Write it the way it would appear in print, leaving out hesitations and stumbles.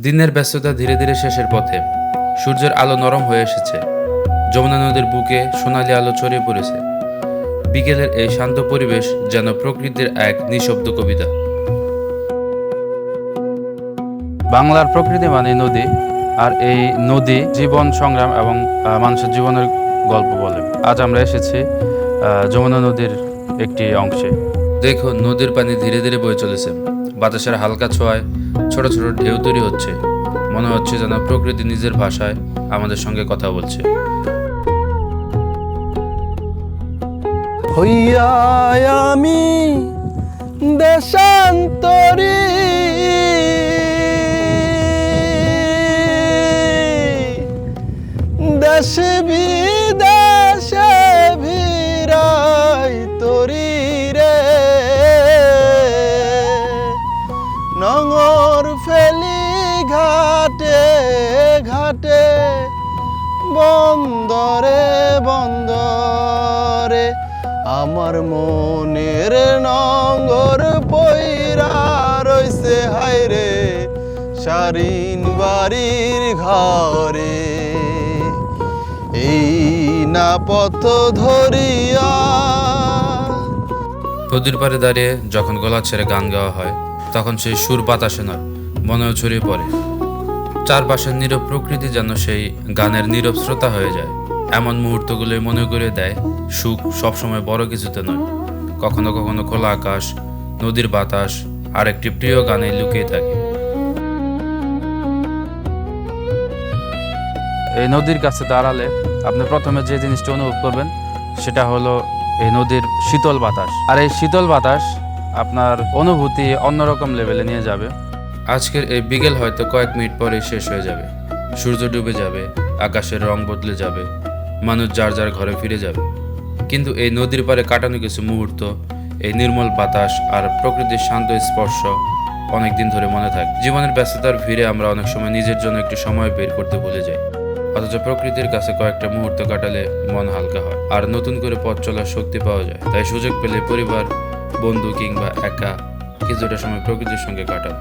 দিনের ব্যস্ততা ধীরে ধীরে শেষের পথে। সূর্যের আলো নরম হয়ে এসেছে। যমুনা নদীর বুকে সোনালি আলো ছড়িয়ে পড়েছে। বিকেলের এই শান্ত পরিবেশ যেন প্রকৃতির এক নিঃশব্দ কবিতা। বাংলার প্রকৃতি মানে নদী, আর এই নদী জীবন সংগ্রাম এবং মানুষের জীবনের গল্প বলে। আজ আমরা এসেছি যমুনা নদীর একটি অংশে। দেখুন, নদীর পানি ধীরে ধীরে বয়ে চলেছে। বাতাসের হালকা ছোঁয়ায় ছোট ছোট ঢেউ তৈরি হচ্ছে। মনে হচ্ছে যেন প্রকৃতি নিজের ভাষায় আমাদের সঙ্গে কথা বলছে। হইয়া আমি দেশান্তরী, দেশ বিদেশে ভিড়াই তরি রে, নঙর ফেলি ঘাটে ঘাটে, বন্দরে বন্দরে, আমার মনের নঙ্গর পইরা রইছে হায়রে সারিন বাড়ির ঘরে। এই না পথ ধরিয়া। নদীর পাড়ে দাঁড়িয়ে যখন গলা ছেড়ে গান গাওয়া হয়, তখন সেই সুর বাতাসে নয়, মনেও ছড়িয়ে পড়ে। চারপাশের নীরব প্রকৃতি যেন সেই গানের নীরব শ্রোতা হয়ে যায়। এমন মুহূর্তগুলোই মনে করে দেয় সুখ সবসময় বড় কিছুতে নয়, কখনো কখনো খোলা আকাশ, নদীর বাতাস আর একটি প্রিয় গানে লুকিয়ে থাকে। এই নদীর কাছে দাঁড়ালে আপনি প্রথমে যে জিনিসটা অনুভব করবেন সেটা হলো এই নদীর শীতল বাতাস। আর এই শীতল বাতাস আপনার অনুভূতি অন্যরকম লেভেলে নিয়ে যাবে। আজকের এই বিকেল হয়তো কয়েক মিনিট পরেই শেষ হয়ে যাবে। সূর্য ডুবে যাবে, আকাশের রং বদলে যাবে, মানুষ যার যার ঘরে ফিরে যাবে। কিন্তু এই নদীর পাড়ে কাটানো কিছু মুহূর্ত, এই নির্মল বাতাস আর প্রকৃতির শান্ত স্পর্শ অনেক দিন ধরে মনে থাকে। জীবনের ব্যস্ততার ভিড়ে আমরা অনেক সময় নিজের জন্য একটু সময় বের করতে ভুলে যাই, অথচ প্রকৃতির কাছে কয়েকটা মুহূর্ত কাটালে মন হালকা হয় আর নতুন করে পথ চলার শক্তি পাওয়া যায়। তাই সুযোগ পেলে পরিবার, বন্ধু কিংবা একা কিছুটা সময় প্রকৃতির সঙ্গে কাটান।